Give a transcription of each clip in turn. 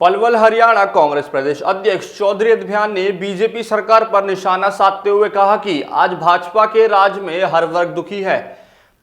पलवल हरियाणा कांग्रेस प्रदेश अध्यक्ष चौधरी अभियान ने बीजेपी सरकार पर निशाना साधते हुए कहा कि आज भाजपा के राज में हर वर्ग दुखी है।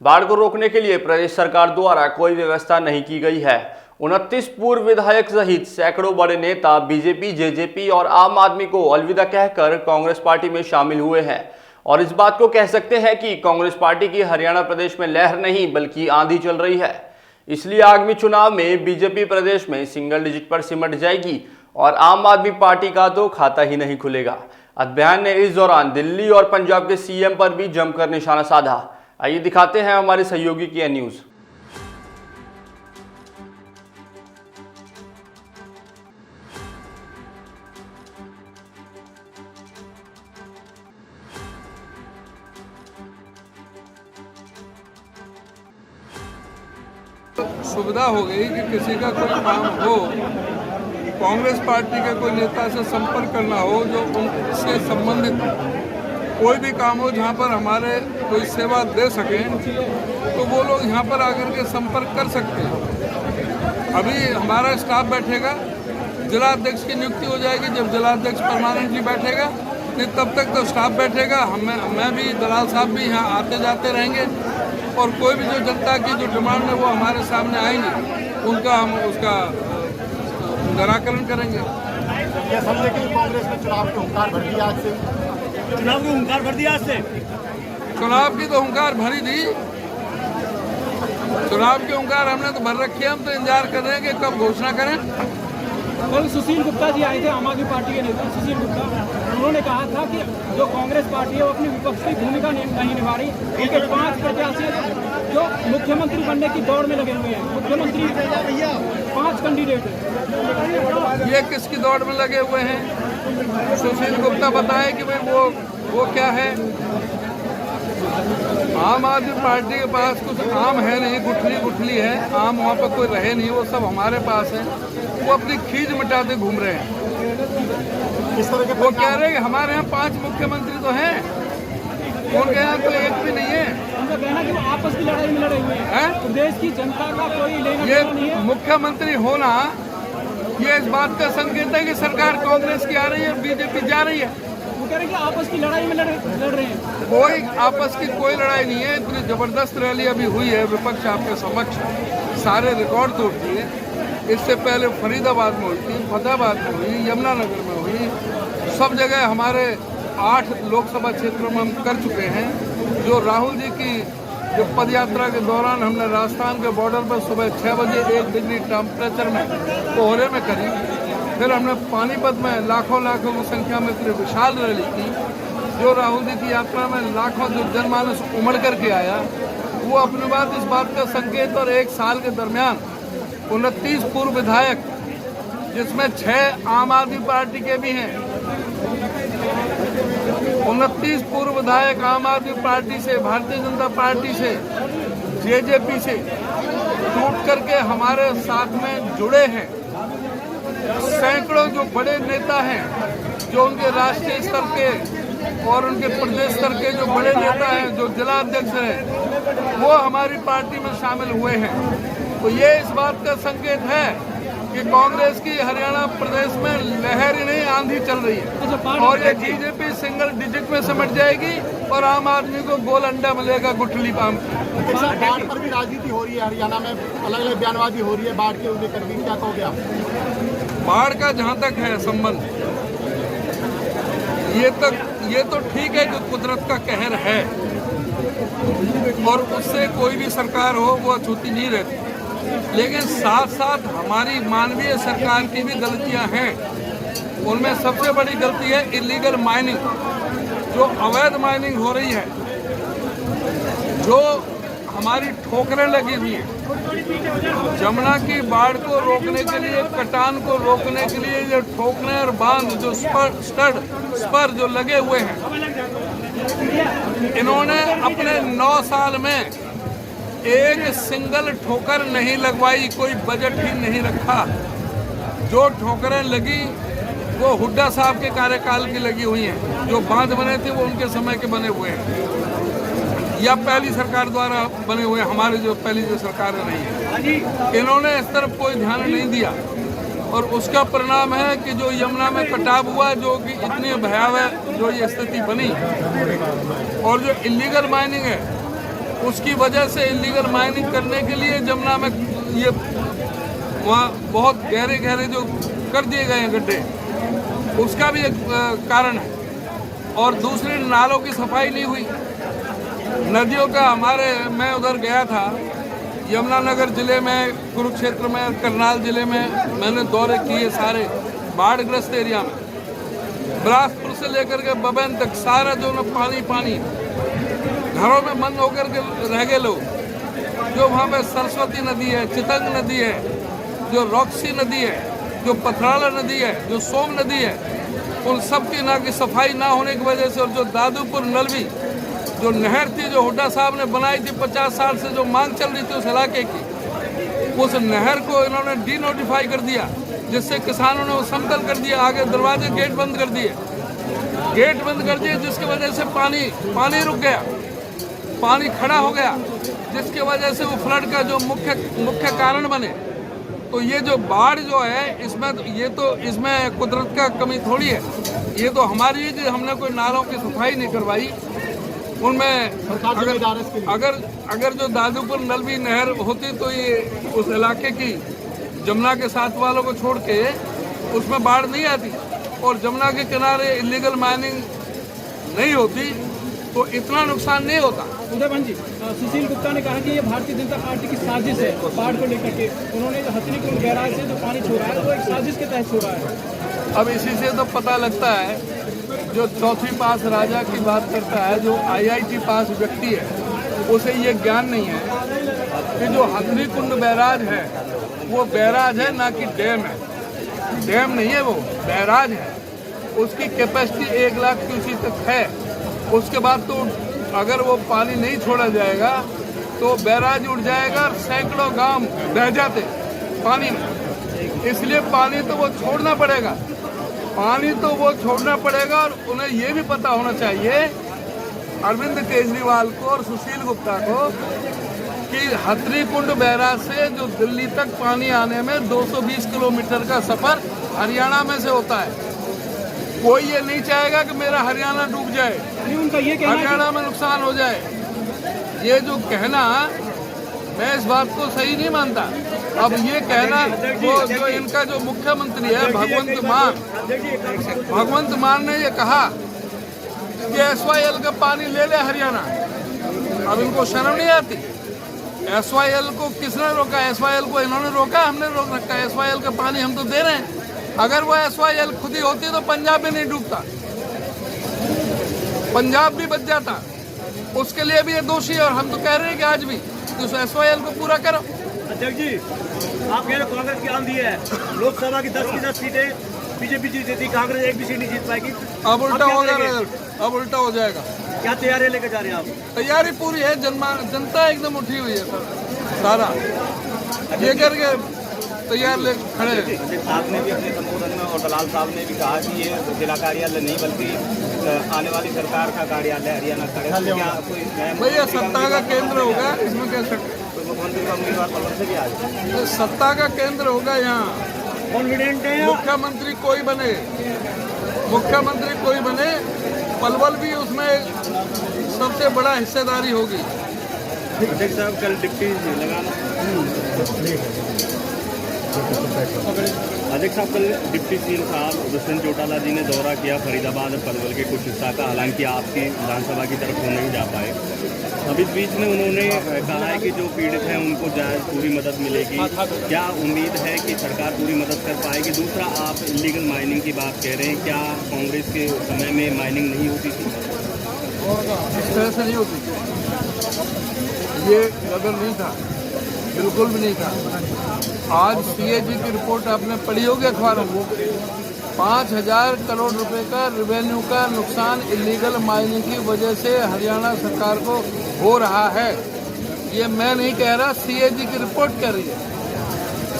बाढ़ को रोकने के लिए प्रदेश सरकार द्वारा कोई व्यवस्था नहीं की गई है। 29 पूर्व विधायक सहित सैकड़ों बड़े नेता बीजेपी, जेजेपी और आम आदमी को अलविदा कहकर कांग्रेस पार्टी में शामिल हुए हैं और इस बात को कह सकते हैं कि कांग्रेस पार्टी की हरियाणा प्रदेश में लहर नहीं बल्कि आंधी चल रही है। इसलिए आगामी चुनाव में बीजेपी प्रदेश में सिंगल डिजिट पर सिमट जाएगी और आम आदमी पार्टी का तो खाता ही नहीं खुलेगा। अभियान ने इस दौरान दिल्ली और पंजाब के सीएम पर भी जमकर निशाना साधा। आइए दिखाते हैं हमारे सहयोगी की न्यूज़। सुविधा हो गई कि किसी का कोई काम हो, कांग्रेस पार्टी के कोई नेता से संपर्क करना हो जो उनसे संबंधित कोई भी काम हो जहां पर हमारे कोई सेवा दे सकें, तो वो लोग यहां पर आकर के संपर्क कर सकते हैं। अभी हमारा स्टाफ बैठेगा, जिलाध्यक्ष की नियुक्ति हो जाएगी। जब जिलाध्यक्ष परमानेंटली बैठेगा, नहीं तब तक तो स्टाफ बैठेगा। मैं भी, दलाल साहब भी यहाँ आते जाते रहेंगे और कोई भी जो जनता की जो डिमांड है वो हमारे सामने आएंगी, उनका हम उसका निराकरण करेंगे। यह समझे कि कांग्रेस ने चुनाव की हुंकार भर दिया आज से। चुनाव की हुंकार भर दिया आज से। चुनाव की तो हुंकार भरी थी, चुनाव की हुंकार हमने तो भर रखी है। हम तो इंतजार कर रहे हैं कि कब घोषणा करें। कल सुशील गुप्ता जी आए थे, आम आदमी पार्टी के नेता सुशील गुप्ता। उन्होंने कहा था कि जो कांग्रेस पार्टी है वो अपनी विपक्ष की भूमिका नहीं निभा रही। उनके 5 प्रत्याशी जो मुख्यमंत्री बनने की दौड़ में लगे हुए हैं, मुख्यमंत्री 5 कैंडिडेट है। ये किसकी दौड़ में लगे हुए हैं? सुशील गुप्ता बताए कि भाई वो क्या है। आम आदमी पार्टी के पास कुछ आम है नहीं, गुठली है। आम वहाँ पर कोई रहे नहीं, वो सब हमारे पास है। वो अपनी खींच मिटाते घूम रहे हैं। वो कह रहे हैं कि हमारे यहाँ 5 मुख्यमंत्री तो हैं, उनके यहाँ तो एक भी नहीं है। उनका कहना कि वो आपस की लड़ाई में लड़े हुए हैं। प्रदेश की जनता का कोई लेना ये नहीं है। मुख्यमंत्री होना ये इस बात का संकेत है कि सरकार कांग्रेस की आ रही है, बीजेपी जा रही है। वो कह रहे हैं कि आपस की लड़ाई में लड़ रहे हैं। कोई आपस की कोई लड़ाई नहीं है। इतनी जबरदस्त रैली अभी हुई है, विपक्ष आपके समक्ष सारे रिकॉर्ड तोड़ दिए। इससे पहले फरीदाबाद में हुई थी, फतेहाबाद में हुई, यमुनानगर में हुई। सब जगह हमारे 8 लोकसभा क्षेत्रों में हम कर चुके हैं। जो राहुल जी की जो पदयात्रा के दौरान हमने राजस्थान के बॉर्डर पर सुबह 6 बजे 1 डिग्री टेम्परेचर में कोहरे में करी। फिर हमने पानीपत में लाखों की संख्या में इतनी विशाल रैली की। जो राहुल जी की यात्रा में लाखों जो जनमानस उमड़ करके आया, वो अपनी बात इस बात का संकेत। और 1 साल के दरमियान 29 पूर्व विधायक, जिसमें 6 आम आदमी पार्टी के भी हैं, 29 पूर्व विधायक आम आदमी पार्टी से, भारतीय जनता पार्टी से, जेजेपी से टूट करके हमारे साथ में जुड़े हैं। सैकड़ों जो बड़े नेता हैं, जो उनके राष्ट्रीय स्तर के और उनके प्रदेश स्तर के जो बड़े नेता हैं, जो जिलाध्यक्ष हैं, वो हमारी पार्टी में शामिल हुए हैं। तो ये इस बात का संकेत है कि कांग्रेस की हरियाणा प्रदेश में लहर ही नहीं, आंधी चल रही है। और ये बीजेपी सिंगल डिजिट में सिमट जाएगी और आम आदमी को गोल अंडा मिलेगा गुठली पाम की। बाढ़ पर भी राजनीति हो रही है हरियाणा में, अलग अलग बयानबाजी हो रही है बाढ़ के लेकर भी। क्या कहोगे आप? बाढ़ का जहाँ तक है संबंध, ये तो ठीक है कि कुदरत का कहर है और उससे कोई भी सरकार हो वो अछूती नहीं रहती। लेकिन साथ साथ हमारी मानवीय सरकार की भी गलतियां हैं। उनमें सबसे बड़ी गलती है इलीगल माइनिंग, जो अवैध माइनिंग हो रही है, जो हमारी ठोकरें लगी हुई हैं। जमुना की बाढ़ को रोकने के लिए, कटान को रोकने के लिए जो ठोकरें और बांध जो स्पर जो लगे हुए हैं, इन्होंने अपने 9 साल में एक सिंगल ठोकर नहीं लगवाई, कोई बजट ही नहीं रखा। जो ठोकरें लगी वो हुड्डा साहब के कार्यकाल की लगी हुई हैं। जो बांध बने थे वो उनके समय के बने हुए हैं या पहली सरकार द्वारा बने हुए, हमारे जो पहली जो सरकार नहीं है। इन्होंने इस तरफ कोई ध्यान नहीं दिया और उसका परिणाम है कि जो यमुना में कटाव हुआ, जो कि इतनी भयावह जो ये स्थिति बनी, और जो इलीगल माइनिंग है उसकी वजह से इलीगल माइनिंग करने के लिए यमुना में ये वहाँ बहुत गहरे गहरे जो कर दिए गए हैं गड्ढे, उसका भी एक कारण है। और दूसरी, नालों की सफाई नहीं हुई, नदियों का मैं उधर गया था यमुनानगर जिले में, कुरुक्षेत्र में, करनाल जिले में मैंने दौरे किए सारे बाढ़ग्रस्त एरिया में। बिलासपुर से लेकर के बबैन तक सारा जो ना पानी पानी, घरों में बंद होकर के रह गए लोग। जो वहाँ पे सरस्वती नदी है, चितंग नदी है, जो रॉक्सी नदी है, जो पथराला नदी है, जो सोम नदी है, उन सब की ना की सफाई ना होने की वजह से, और जो दादूपुर नलवी जो नहर थी, जो हुड्डा साहब ने बनाई थी 50 साल से, जो मांग चल रही थी उस इलाके की, उस नहर को इन्होंने डी नोटिफाई कर दिया, जिससे किसानों ने वो समतल कर दिया, आगे दरवाजे गेट बंद कर दिए, जिसकी वजह से पानी रुक गया, पानी खड़ा हो गया, जिसकी वजह से वो फ्लड का जो मुख्य कारण बने। तो ये जो बाढ़ जो है, इसमें कुदरत का कमी थोड़ी है, ये तो हमारी है कि हमने कोई नालों की सफाई नहीं करवाई। उनमें अगर जो दादूपुर नलवी नहर होती तो ये उस इलाके की जमुना के साथ वालों को छोड़ के उसमें बाढ़ नहीं आती, और जमुना के किनारे इलीगल माइनिंग नहीं होती तो इतना नुकसान नहीं होता। उदयभान जी, सुशील गुप्ता ने कहा कि ये भारतीय जनता पार्टी की साजिश है बाढ़ को लेकर के। उन्होंने हथनीकुंड बैराज से जो पानी छोड़ा है वो एक साजिश के तहत छोड़ा है। अब इसी से तो पता लगता है, जो चौथी पास राजा की बात करता है, जो IIT पास व्यक्ति है, उसे ये ज्ञान नहीं है कि जो हथनीकुंड बैराज है वो बैराज है, ना कि डैम है। डैम नहीं है, वो बैराज है। उसकी कैपेसिटी 1 लाख क्यूसेक तक है। उसके बाद तो अगर वो पानी नहीं छोड़ा जाएगा तो बैराज उड़ जाएगा और सैकड़ों गांव बह जाते पानी में। इसलिए पानी तो वो छोड़ना पड़ेगा, और उन्हें ये भी पता होना चाहिए, अरविंद केजरीवाल को और सुशील गुप्ता को, कि हथनीकुंड बैराज से जो दिल्ली तक पानी आने में 220 किलोमीटर का सफर हरियाणा में से होता है। कोई ये नहीं चाहेगा कि मेरा हरियाणा डूब जाए, उनका ये कहना हरियाणा में नुकसान हो जाए। ये जो कहना, मैं इस बात को सही नहीं मानता। अब ये कहना, वो जो इनका जो मुख्यमंत्री है भगवंत मान ने ये कहा कि SYL का पानी ले ले हरियाणा। अब इनको शर्म नहीं आती? SYL को किसने रोका? SYL को इन्होंने रोका, हमने रोक रखा है। SYL का पानी हम तो दे रहे हैं। अगर वो SYL खुद ही होती तो पंजाब में नहीं डूबता, पंजाब भी बच जाता। उसके लिए भी ये दोषी है, और हम तो कह रहे हैं कि आज भी तो SYL को पूरा करो। अध्यक्ष जी, आप कह रहे कांग्रेस की आंधी है, लोकसभा की 10 की 10 सीटें बीजेपी जीत देती, कांग्रेस एक भी सीट नहीं जीत पाएगी। अब उल्टा होगा, अब उल्टा हो जाएगा। क्या तैयारी लेकर जा रहे हैं आप? तैयारी पूरी है, जनता एकदम उठी हुई है सर, सारा ये करके तैयार ले खड़े हैं। आपने भी अपने संबोधन में, और दलाल साहब ने भी कहा कि ये जिला कार्यालय नहीं बल्कि आने वाली सरकार का कार्यालय हरियाणा का। क्या कोई भैया सत्ता का केंद्र होगा, इसमें कह सकते, मुख्यमंत्री का उम्मीदवार पलवल से भी आ जाए। सत्ता का केंद्र होगा यहाँ। कॉन्फिडेंट है मुख्यमंत्री कोई बने, पलवल भी उसमें सबसे बड़ा हिस्सेदारी होगी। अध्यक्ष साहब, कल डिप्टी अध्यक्ष साहब कल डिप्टी सीएम साहब दुष्यंत चौटाला जी ने दौरा किया फरीदाबाद और पलवल के कुछ हिस्सा का। हालांकि आपकी विधानसभा की तरफ वो नहीं जा पाए। अब इस बीच में उन्होंने कहा है कि जो पीड़ित हैं उनको पूरी मदद मिलेगी। क्या उम्मीद है कि सरकार पूरी मदद कर पाएगी? दूसरा, आप इलीगल माइनिंग की बात कह रहे हैं, क्या कांग्रेस के समय में माइनिंग नहीं होती थी? इस तरह से नहीं होती, ये अगर नहीं था, बिल्कुल भी नहीं था। आज CAG की रिपोर्ट आपने पढ़ी होगी अखबारों में, 5000 करोड़ रुपए का रेवेन्यू का नुकसान इलीगल माइनिंग की वजह से हरियाणा सरकार को हो रहा है। ये मैं नहीं कह रहा, CAG की रिपोर्ट कह रही है।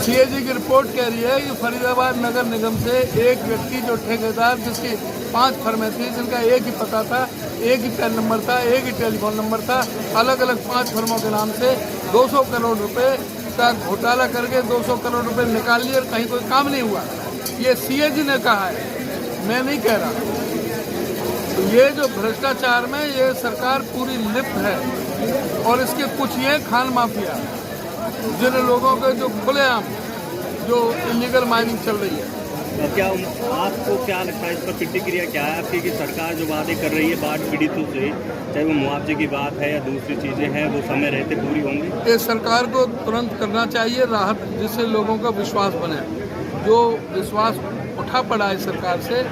CAG की रिपोर्ट कह रही है कि फरीदाबाद नगर निगम से एक व्यक्ति, जो ठेकेदार जिसकी 5 फर्में थी, जिनका एक ही पता था, एक ही पैन नंबर था, एक ही टेलीफोन नंबर था, अलग अलग 5 फर्मों के नाम से 200 करोड़ रुपए का घोटाला करके 200 करोड़ रुपए निकाल लिए और कहीं कोई काम नहीं हुआ। ये सीएजी ने कहा है, मैं नहीं कह रहा। तो ये जो भ्रष्टाचार में ये सरकार पूरी लिप्त है और इसके कुछ ये खान माफिया जिन लोगों के जो खुलेआम जो इलीगल माइनिंग चल रही है। तो क्या आपको क्या लगता है, इस पर प्रतिक्रिया क्या है आपकी कि सरकार जो वादे कर रही है बाढ़ पीड़ितों से, चाहे वो मुआवजे की बात है या दूसरी चीज़ें हैं, वो समय रहते पूरी होंगी? ये सरकार को तुरंत करना चाहिए राहत, जिससे लोगों का विश्वास बने। जो विश्वास उठा पड़ा है सरकार से,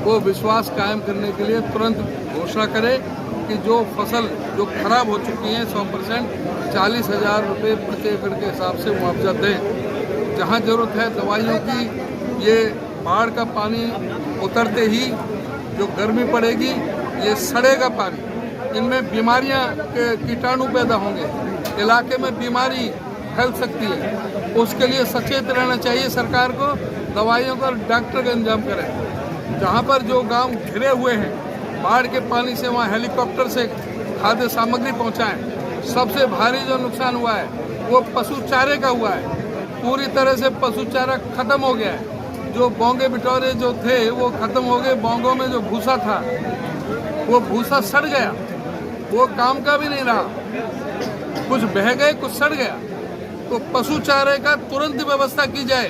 वो विश्वास कायम करने के लिए तुरंत घोषणा करे कि जो फसल जो खराब हो चुकी है 100% 40,000 रुपये प्रति एकड़ के हिसाब से मुआवजा दें। जहाँ जरूरत है दवाइयों की, ये बाढ़ का पानी उतरते ही जो गर्मी पड़ेगी ये सड़ेगा पानी, इनमें बीमारियां के कीटाणु पैदा होंगे, इलाके में बीमारी फैल सकती है। उसके लिए सचेत रहना चाहिए सरकार को, दवाइयों का डॉक्टर का इंतजाम करें। जहाँ पर जो गांव घिरे हुए हैं बाढ़ के पानी से, वहाँ हेलीकॉप्टर से खाद्य सामग्री पहुँचाएं। सबसे भारी जो नुकसान हुआ है वो पशु चारे का हुआ है। पूरी तरह से पशु चारा खत्म हो गया है। जो बोंगे बिटोरे जो थे वो खत्म हो गए। बोंगों में जो भूसा था वो भूसा सड़ गया, वो काम का भी नहीं रहा। कुछ बह गए, कुछ सड़ गया। तो पशु चारे का तुरंत व्यवस्था की जाए।